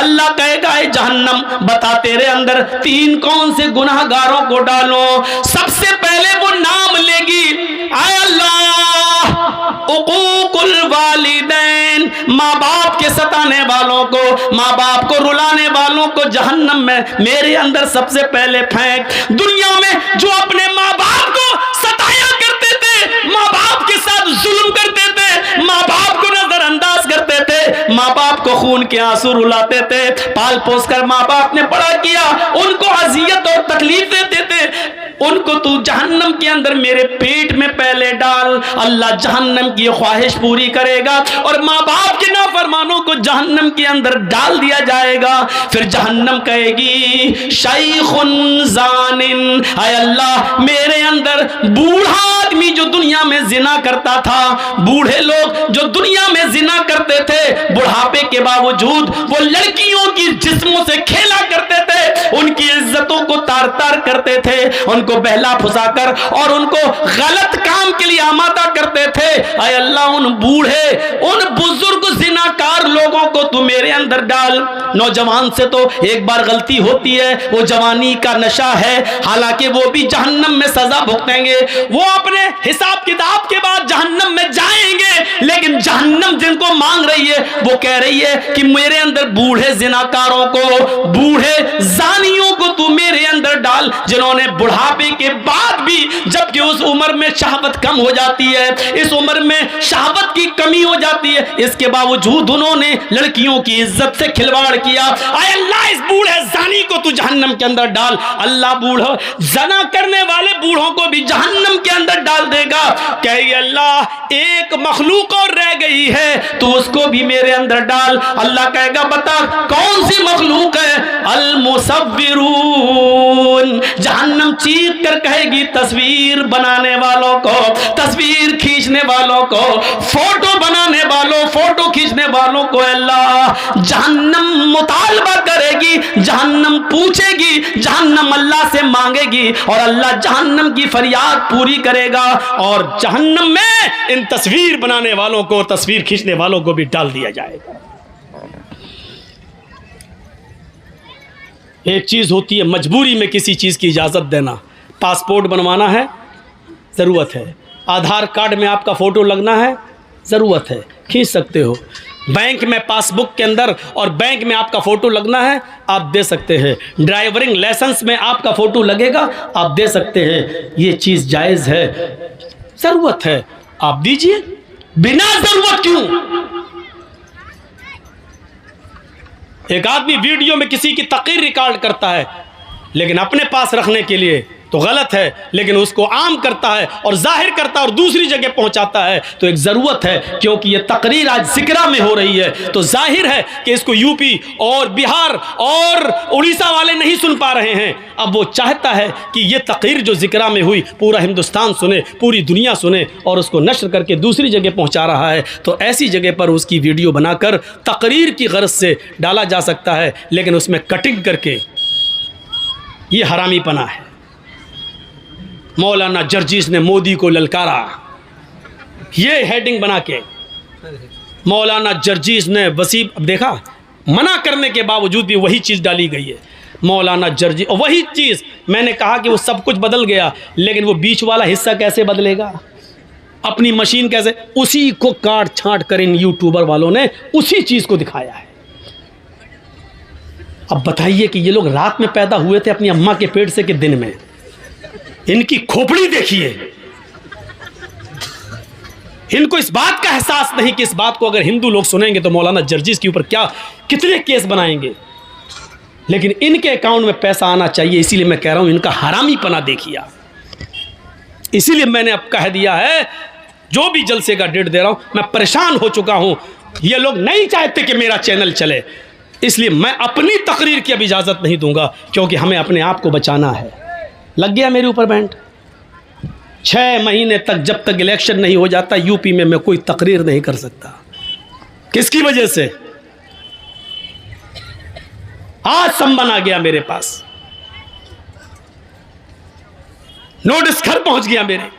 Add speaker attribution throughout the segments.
Speaker 1: अल्लाह कहेगा है जहन्नम बता तेरे अंदर 3 कौन से गुनाहगारों को डालो। सबसे पहले वो नाम लेगी, आय अल्लाह उकूकुल वालिदैन, माँ बाप के सताने वालों को, माँ बाप को रुलाने वालों को जहन्नम में मेरे अंदर सबसे पहले फेंक। दुनिया में जो अपने माँ बाप को सताया करते थे, माँ बाप के साथ जुल्म करते थे, माँ बाप को नजरअंदाज करते थे, माँ बाप को खून के आंसू रुलाते थे, पाल पोस कर माँ बाप ने बड़ा किया, उनको अजियत और तकलीफ देते थे, उनको तू जहन्नम के अंदर मेरे पेट में पहले डाल। अल्लाह जहन्नम की ख्वाहिश पूरी करेगा और माँ बाप के नाफरमानों को जहन्नम के अंदर डाल दिया जाएगा। फिर जहन्नम कहेगी शैखुन जानिन, हाय अल्लाह मेरे अंदर बूढ़ा आदमी जो दुनिया में जिना करता था, बूढ़े लोग जो दुनिया में जिना करते थे, बुढ़ापे के बावजूद वो लड़कियों की जिस्मों से खेला करते थे, उनकी इज्जतों को तार तार करते थे, उनको बहला फुसाकर और उनको गलत काम के लिए आमादा करते थे। आय अल्लाह उन बूढ़े, उन बुजुर्ग जिनाकार लोगों को तू मेरे अंदर डाल। नौजवान से तो एक बार गलती होती है, वो जवानी का नशा है, हालांकि वो भी जहन्नम में सजा भुगतेंगे, वो अपने हिसाब किताब के बाद जहन्नम में जाएंगे, लेकिन जहन्नम जिनको मांग रही है वो कह रही है कि मेरे अंदर बूढ़े जिनाकारों को, बूढ़े जानियों को तू मेरे अंदर डाल, जिन्होंने बुढ़ापे के बाद भी, जबकि उस उम्र में शहावत कम हो जाती है, इस उम्र में शहावत की कमी हो जाती है, इसके बावजूद उन्होंने लड़कियों की इज्जत से खिलवाड़ किया। आय अल्लाह इस बूढ़े जानी को तू जहन्नम के अंदर डाल। अल्लाह बूढ़ा जना करने वाले बूढ़ों को भी जहन्नम के अंदर डाल देगा। कहे अल्लाह एक मखलूक और रह गई है, तू उसको भी मेरे अंदर डाल। अल्लाह कहेगा बता कौन सी मखलूक है? अल मुसव्विरून, जहन्नम चीख कर कहेगी तस्वीर बनाने वालों को, तस्वीर खींचने वालों को, फोटो बनाने वालों, फोटो खींचने वालों को अल्लाह जहन्नम मुतालबा करेगी, जहन्नम पूछेगी, जहन्नम अल्लाह से मांगेगी और अल्लाह जहन्नम की फरियाद पूरी करेगा और जहन्नम में इन तस्वीर बनाने वालों को, तस्वीर खींचने वालों को भी डाल दिया जाएगा। एक चीज होती है मजबूरी में किसी चीज की इजाजत देना। पासपोर्ट बनवाना है, जरूरत है। आधार कार्ड में आपका फोटो लगना है, जरूरत है, खींच सकते हो। बैंक में पासबुक के अंदर और बैंक में आपका फोटो लगना है, आप दे सकते हैं। ड्राइविंग लाइसेंस में आपका फोटो लगेगा, आप दे सकते हैं। ये चीज जायज है, जरूरत है, आप दीजिए। बिना जरूरत क्यों? एक आदमी वीडियो में किसी की तकरीर रिकॉर्ड करता है, लेकिन अपने पास रखने के लिए तो गलत है, लेकिन उसको आम करता है और जाहिर करता है और दूसरी जगह पहुंचाता है, तो एक ज़रूरत है। क्योंकि ये तकरीर आज जिक्रा में हो रही है, तो जाहिर है कि इसको यूपी और बिहार और उड़ीसा वाले नहीं सुन पा रहे हैं। अब वो चाहता है कि ये तकरीर जो जिक्रा में हुई पूरा हिंदुस्तान सुने, पूरी दुनिया सुने, और उसको नश्र करके दूसरी जगह पहुँचा रहा है। तो ऐसी जगह पर उसकी वीडियो बनाकर तकरीर की गर्ज से डाला जा सकता है, लेकिन उसमें कटिंग करके ये हरामीपना है। मौलाना जर्जीस ने मोदी को ललकारा, ये हेडिंग बना के मौलाना जर्जीस ने वसीम, देखा मना करने के बावजूद भी वही चीज़ डाली गई है। मौलाना जर्जीस, वही चीज़ मैंने कहा कि वो सब कुछ बदल गया, लेकिन वो बीच वाला हिस्सा कैसे बदलेगा? अपनी मशीन कैसे? उसी को काट छांट कर इन यूट्यूबर वालों ने उसी चीज़ को दिखाया है। अब बताइए कि ये लोग रात में पैदा हुए थे अपनी अम्मा के पेट से कि दिन में? इनकी खोपड़ी देखिए। इनको इस बात का एहसास नहीं कि इस बात को अगर हिंदू लोग सुनेंगे तो मौलाना जर्जीस के ऊपर क्या कितने केस बनाएंगे। लेकिन इनके अकाउंट में पैसा आना चाहिए, इसीलिए मैं कह रहा हूं इनका हरामीपना देखिए। इसीलिए मैंने अब कह दिया है, जो भी जलसे का डेट दे रहा हूं, मैं परेशान हो चुका हूं। ये लोग नहीं चाहते कि मेरा चैनल चले, इसलिए मैं अपनी तकरीर की अब इजाज़त नहीं दूंगा, क्योंकि हमें अपने आप को बचाना है। लग गया मेरे ऊपर बैंड। 6 महीने तक जब तक इलेक्शन नहीं हो जाता यूपी में मैं कोई तकरीर नहीं कर सकता। किसकी वजह से? आज सम्मन आ गया मेरे पास, नोटिस घर पहुंच गया मेरे।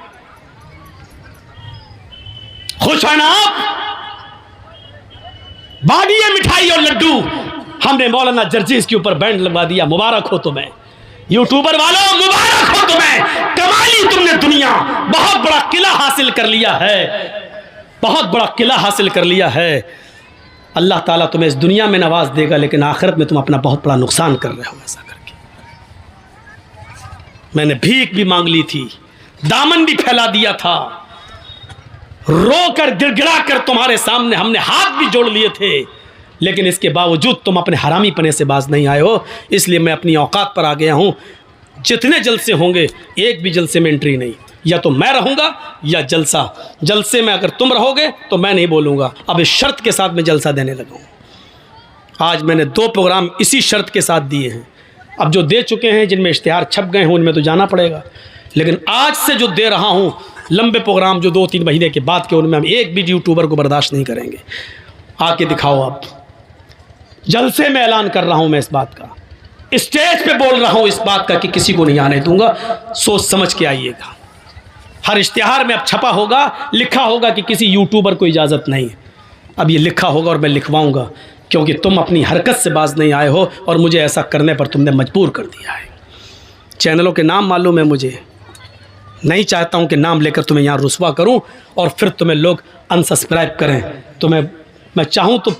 Speaker 1: खुश है ना आप? बांटिए मिठाई और लड्डू, हमने मौलाना जर्जीस के ऊपर बैंड लगवा दिया, मुबारक हो तुम्हें। यूट्यूबर वालों मुबारक हो तुम्हें, कमाली तुमने दुनिया, बहुत बड़ा किला हासिल कर लिया है, बहुत बड़ा किला हासिल कर लिया है। अल्लाह ताला तुम्हें इस दुनिया में नवाज देगा, लेकिन आखिरत में तुम अपना बहुत बड़ा नुकसान कर रहे हो ऐसा करके। मैंने भीख भी मांग ली थी, दामन भी फैला दिया था, रो कर गिड़गिड़ा कर तुम्हारे सामने हमने हाथ भी जोड़ लिए थे, लेकिन इसके बावजूद तुम अपने हरामी पने से बाज नहीं आए हो। इसलिए मैं अपनी औकात पर आ गया हूँ। जितने जलसे होंगे एक भी जलसे में एंट्री नहीं, या तो मैं रहूँगा या जलसा। जलसे में अगर तुम रहोगे तो मैं नहीं बोलूँगा। अब इस शर्त के साथ मैं जलसा देने लगा हूँ। आज मैंने 2 प्रोग्राम इसी शर्त के साथ दिए हैं। अब जो दे चुके हैं, जिनमें इश्तिहार छप गए हैं, उनमें तो जाना पड़ेगा, लेकिन आज से जो दे रहा हूँ लंबे प्रोग्राम जो 2-3 महीने के बाद के, उनमें हम एक भी यूट्यूबर को बर्दाश्त नहीं करेंगे। आके दिखाओ। आप जलसे में ऐलान कर रहा हूँ मैं इस बात का, स्टेज पे बोल रहा हूँ इस बात का कि किसी को नहीं आने दूंगा। सोच समझ के आइएगा। हर इश्तिहार में अब छपा होगा, लिखा होगा कि किसी यूट्यूबर को इजाज़त नहीं है। अब ये लिखा होगा और मैं लिखवाऊंगा, क्योंकि तुम अपनी हरकत से बाज नहीं आए हो और मुझे ऐसा करने पर तुमने मजबूर कर दिया है। चैनलों के नाम मालूम है मुझे, नहीं चाहता हूँ कि नाम लेकर तुम्हें यहाँ रुसवा करूँ और फिर तुम्हें लोग अनसब्सक्राइब करें। तुम्हें मैं चाहूँ तो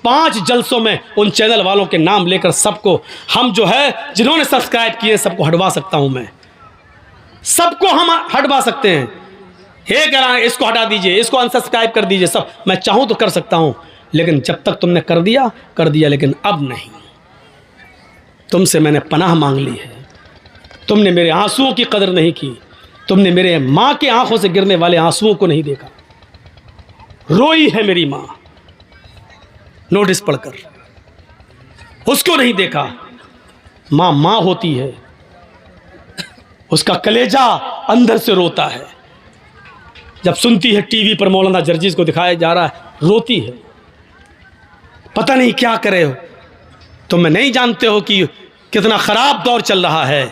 Speaker 1: 5 जलसों में उन चैनल वालों के नाम लेकर सबको, हम जो है जिन्होंने सब्सक्राइब किए सबको हटवा सकता हूँ। मैं सबको हम हटवा सकते हैं। हे करा, इसको हटा दीजिए, इसको अनसब्सक्राइब कर दीजिए, सब मैं चाहूँ तो कर सकता हूँ। लेकिन जब तक तुमने कर दिया, लेकिन अब नहीं। तुमसे मैंने पनाह मांग ली है। तुमने मेरे आंसुओं की कदर नहीं की। तुमने मेरे माँ के आंखों से गिरने वाले आंसुओं को नहीं देखा। रोई है मेरी माँ नोटिस पढ़कर, उसको नहीं देखा। माँ माँ होती है, उसका कलेजा अंदर से रोता है। जब सुनती है टीवी पर मौलाना जर्जीस को दिखाया जा रहा है, रोती है। पता नहीं क्या करे हो। तुम नहीं जानते हो कि कितना ख़राब दौर चल रहा है।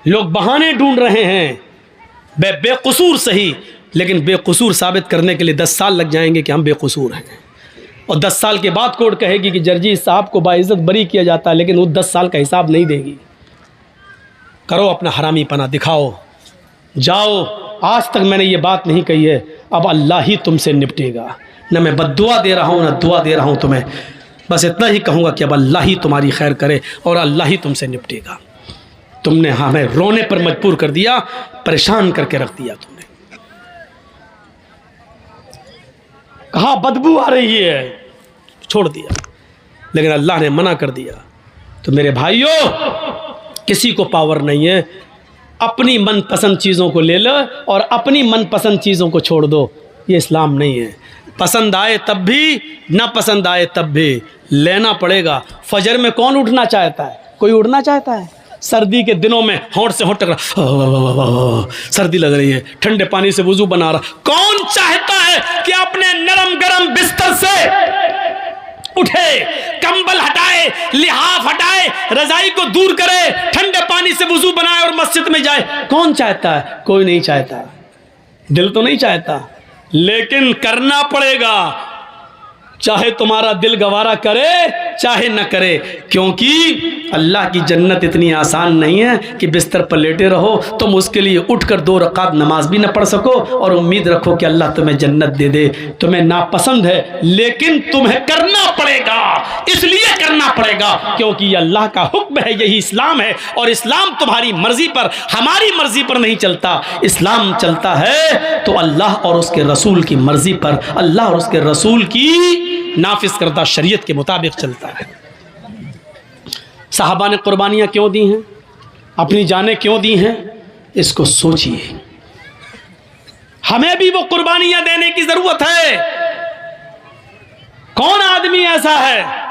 Speaker 1: लोग बहाने ढूंढ रहे हैं, बेकसूर सही, लेकिन बेकसूर साबित करने के लिए 10 साल लग जाएंगे कि हम बेकसूर हैं। और 10 साल के बाद कोर्ट कहेगी कि जर्जीस साहब को बाइज्जत बरी किया जाता है, लेकिन वो 10 साल का हिसाब नहीं देगी। करो अपना हरामी पना, दिखाओ, जाओ। आज तक मैंने ये बात नहीं कही है, अब अल्लाह ही तुमसे निपटेगा। न मैं बद्दुआ दे रहा हूँ, न दुआ दे रहा हूँ तुम्हें। बस इतना ही कहूँगा कि अब अल्लाह ही तुम्हारी खैर करे और अल्लाह ही तुमसे निपटेगा। तुमने हमें रोने पर मजबूर कर दिया, परेशान करके रख दिया। तुमने कहा बदबू आ रही है, छोड़ दिया, लेकिन अल्लाह ने मना कर दिया। तो मेरे भाइयों, किसी को पावर नहीं है। अपनी मनपसंद चीज़ों को ले लो और अपनी मनपसंद चीज़ों को छोड़ दो। ये इस्लाम नहीं है। पसंद आए तब भी, ना पसंद आए तब भी लेना पड़ेगा। फजर में कौन उठना चाहता है? कोई उठना चाहता है? सर्दी के दिनों में होंठ से होंठ टकरा, सर्दी लग रही है, ठंडे पानी से वुजू बना रहा। कौन चाहता है कि अपने नरम गरम बिस्तर से उठे, कंबल हटाए, लिहाफ हटाए, रजाई को दूर करे, ठंडे पानी से वुजू बनाए और मस्जिद में जाए? कौन चाहता है? कोई नहीं चाहता। दिल तो नहीं चाहता, लेकिन करना पड़ेगा, चाहे तुम्हारा दिल गवारा करे चाहे न करे। क्योंकि अल्लाह की जन्नत इतनी आसान नहीं है कि बिस्तर पर लेटे रहो, तुम उसके लिए उठकर 2 रकात नमाज भी न पढ़ सको और उम्मीद रखो कि अल्लाह तुम्हें जन्नत दे दे। तुम्हें नापसंद है, लेकिन तुम्हें करना पड़ेगा। इसलिए करना पड़ेगा क्योंकि ये अल्लाह का हुक्म है, यही इस्लाम है। और इस्लाम तुम्हारी मर्जी पर, हमारी मर्जी पर नहीं चलता। इस्लाम चलता है तो अल्लाह और उसके रसूल की मर्जी पर, अल्लाह और उसके रसूल की नाफिज करदा शरीयत के मुताबिक चलता है। साहबा ने कुर्बानियाँ क्यों दी हैं, अपनी जानें क्यों दी हैं, इसको सोचिए। हमें भी वो कुर्बानियाँ देने की जरूरत है। कौन आदमी ऐसा है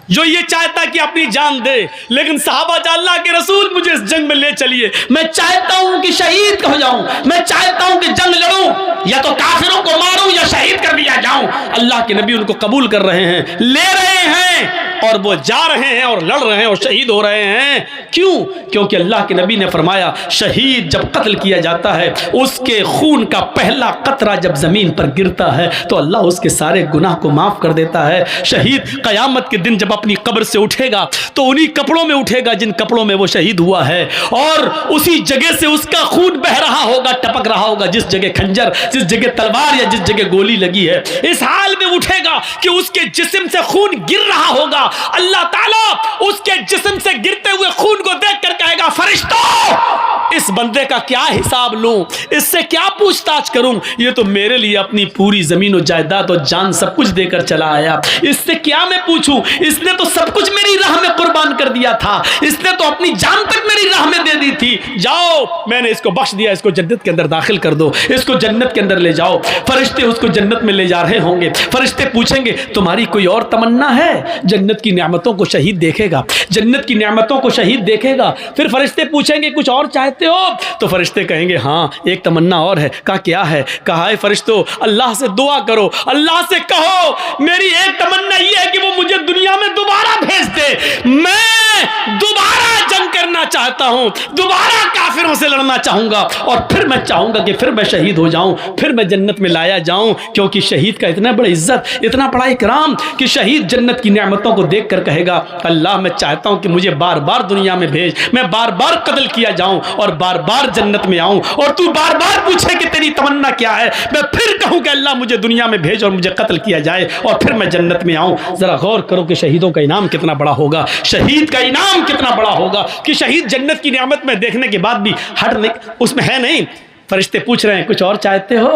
Speaker 1: जो ये चाहता कि अपनी जान दे? लेकिन साहबा अल्लाह के रसूल मुझे इस जंग में ले चलिए, मैं चाहता हूं कि शहीद हो जाऊं, मैं चाहता हूं कि जंग लड़ूं, या तो काफिरों को मारूं या शहीद कर दिया जाऊं। अल्लाह के नबी उनको कबूल कर रहे हैं, ले रहे हैं। और वो जा रहे हैं और लड़ रहे हैं और शहीद हो रहे हैं। क्यों? क्योंकि अल्लाह के नबी ने फरमाया शहीद जब कत्ल किया जाता है, उसके खून का पहला कतरा जब ज़मीन पर गिरता है तो अल्लाह उसके सारे गुनाह को माफ़ कर देता है। शहीद क़यामत के दिन जब अपनी कब्र से उठेगा तो उन्हीं कपड़ों में उठेगा जिन कपड़ों में वो शहीद हुआ है, और उसी जगह से उसका खून बह रहा होगा, टपक रहा होगा, जिस जगह खंजर, जिस जगह तलवार या जिस जगह गोली लगी है। इस हाल में उठेगा कि उसके जिस्म से खून गिर रहा होगा। अल्लाह ताला उसके जिस्म से गिरते हुए खून को देखकर कहेगा फरिश्तों, इस बंदे का क्या हिसाब लूं, इससे क्या पूछताछ करूं? ये तो मेरे लिए अपनी पूरी जमीन और जायदाद और जान सब कुछ देकर चला आया, इससे क्या मैं पूछूं? इसने तो सब कुछ मेरी राह में कुर्बान कर दिया था, इसने तो अपनी जान तक मेरी राह में दे दी थी। जाओ, मैंने इसको बख्श दिया, इसको जन्नत के अंदर दाखिल कर दो, इसको जन्नत के अंदर ले जाओ। फरिश्ते उसको जन्नत में ले जा रहे होंगे। फरिश्ते पूछेंगे तुम्हारी कोई और तमन्ना है? जन्नत की नेमतों को शहीद देखेगा, जन्नत की नेमतों को शहीद देखेगा। फिर फरिश्ते पूछेंगे कुछ और चाहते हो? तो फरिश्ते कहेंगे हाँ एक तमन्ना और है। कहा क्या है? कहा है फरिश्तों अल्लाह से दुआ करो, अल्लाह से कहो मेरी एक तमन्ना ये है कि वो मुझे दुनिया में दोबारा भेज दे, मैं दोबारा जंग करना चाहता हूं, दोबारा काफिरों से लड़ना चाहूंगा, और फिर मैं चाहूंगा कि फिर मैं शहीद हो जाऊं, फिर मैं जन्नत में लाया जाऊं। क्योंकि शहीद का इतना बड़ा इज्जत, इतना बड़ा इकराम कि शहीद जन्नत की नेमतों को देखकर कहेगा अल्लाह मैं चाहता हूं कि मुझे बार बार दुनिया में भेज, मैं बार बार कत्ल किया जाऊं और बार बार जन्नत में आऊं, और तू बार बार पूछे कि तेरी तमन्ना क्या है, मैं फिर कहूं कि अल्लाह मुझे दुनिया में भेज और मुझे कत्ल किया जाए और फिर मैं जन्नत में आऊं। जरा गौर करो कि शहीदों का इनाम कितना बड़ा होगा, शहीद का इनाम कितना बड़ा होगा कि शहीद जन्नत की नेमत में देखने के बाद भी हट नहीं, उसमें है नहीं। फरिश्ते पूछ रहे हैं कुछ और चाहते हो?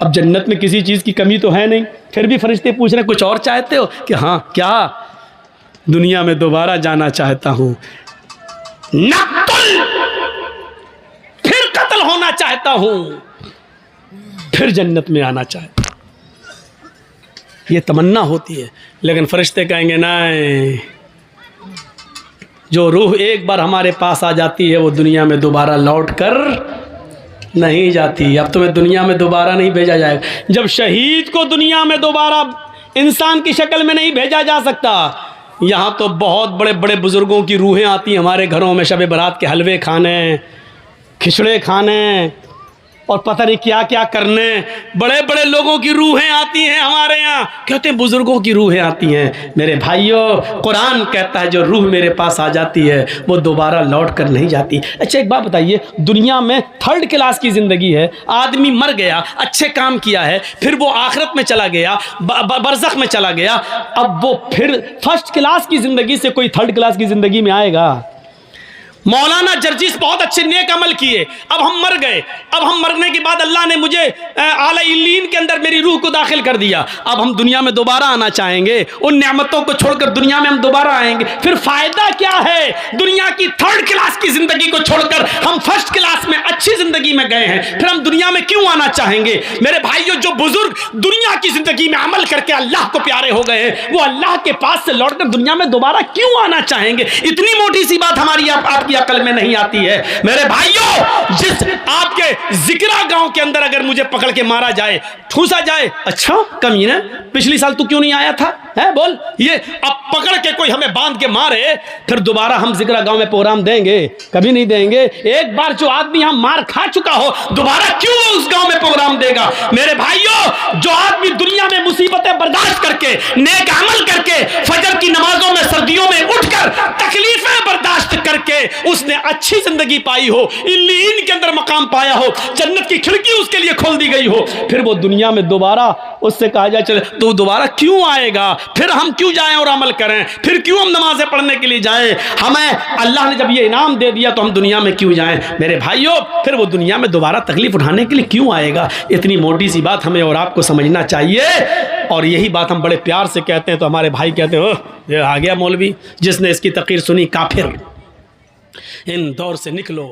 Speaker 1: अब जन्नत में किसी चीज़ की कमी तो है नहीं, फिर भी फरिश्ते पूछ रहे हैं कुछ और चाहते हो? कि हाँ क्या? दुनिया में दोबारा जाना चाहता हूं, नक़्तुल, फिर कत्ल होना चाहता हूं, फिर जन्नत में आना चाहता हूं। ये तमन्ना होती है। लेकिन फरिश्ते कहेंगे नहीं, जो रूह एक बार हमारे पास आ जाती है वो दुनिया में दोबारा लौट कर नहीं जाती। अब तुम्हें दुनिया में दोबारा नहीं भेजा जाएगा। जब शहीद को दुनिया में दोबारा इंसान की शक्ल में नहीं भेजा जा सकता, यहाँ तो बहुत बड़े बड़े बुजुर्गों की रूहें आती हैं हमारे घरों में, शब बारात के हलवे खाने, खिचड़े खाने और पता नहीं क्या क्या करने। बड़े बड़े लोगों की रूहें आती हैं हमारे यहाँ, कहते हैं बुजुर्गों की रूहें आती हैं। मेरे भाइयों, कुरान कहता है जो रूह मेरे पास आ जाती है वो दोबारा लौट कर नहीं जाती। अच्छा एक बात बताइए, दुनिया में थर्ड क्लास की ज़िंदगी है, आदमी मर गया, अच्छे काम किया है, फिर वो आखिरत में चला गया, बरज़ख में चला गया, अब वो फिर फर्स्ट क्लास की ज़िंदगी से कोई थर्ड क्लास की ज़िंदगी में आएगा? मौलाना जर्जिस बहुत अच्छे नेक अमल किए, अब हम मर गए, अब हम मरने के बाद अल्लाह ने मुझे आला इल्लीन के अंदर मेरी रूह को दाखिल कर दिया, अब हम दुनिया में दोबारा आना चाहेंगे, उन नेमतों को छोड़कर दुनिया में हम दोबारा आएंगे, फिर फ़ायदा क्या है? दुनिया की थर्ड क्लास की ज़िंदगी को छोड़कर हम फर्स्ट क्लास में अच्छी ज़िंदगी में गए हैं, फिर हम दुनिया में क्यों आना चाहेंगे? मेरे भाइयों, जो बुजुर्ग दुनिया की ज़िंदगी में अमल करके अल्लाह को प्यारे हो गए हैं, वो अल्लाह के पास से लौटकर दुनिया में दोबारा क्यों आना चाहेंगे? इतनी मोटी सी बात हमारी आपकी अकल में नहीं आती है। मेरे भाइयों, जिस आपके जिक्रा गांव के अंदर अगर मुझे पकड़ के मारा जाए, ठूसा जाए, अच्छा कमीना पिछली साल तू क्यों नहीं आया था, है बोल, ये अब पकड़ के कोई हमें बांध के मारे, फिर दोबारा हम जिक्रा गांव में प्रोग्राम देंगे? कभी नहीं देंगे। एक बार जो आदमी यहां मार खा चुका हो, दोबारा क्यों वो उस गांव में प्रोग्राम देगा? मेरे भाइयों, जो आदमी दुनिया में मुसीबतें बर्दाश्त करके, नेक अमल करके, फजर की नमाजों में सर्दियों में उठकर तकलीफें बर्दाश्त करके उसने अच्छी जिंदगी पाई हो, इल्लीन के अंदर मकाम पाया हो, जन्नत की खिड़की उसके लिए खोल दी गई हो, फिर वो दुनिया में दोबारा उससे कहा जाए चले तो दोबारा क्यों आएगा? फिर हम क्यों जाएं और अमल करें? फिर क्यों हम नमाजें पढ़ने के लिए जाएं? हमें अल्लाह ने जब ये इनाम दे दिया तो हम दुनिया में क्यों जाएं? मेरे भाइयों, फिर वो दुनिया में दोबारा तकलीफ उठाने के लिए क्यों आएगा? इतनी मोटी सी बात हमें और आपको समझना चाहिए। और यही बात हम बड़े प्यार से कहते हैं तो हमारे भाई कहते हैं ओह ये आ गया मौलवी, जिसने इसकी तकरीर सुनी काफिर। इन दौर से निकलो।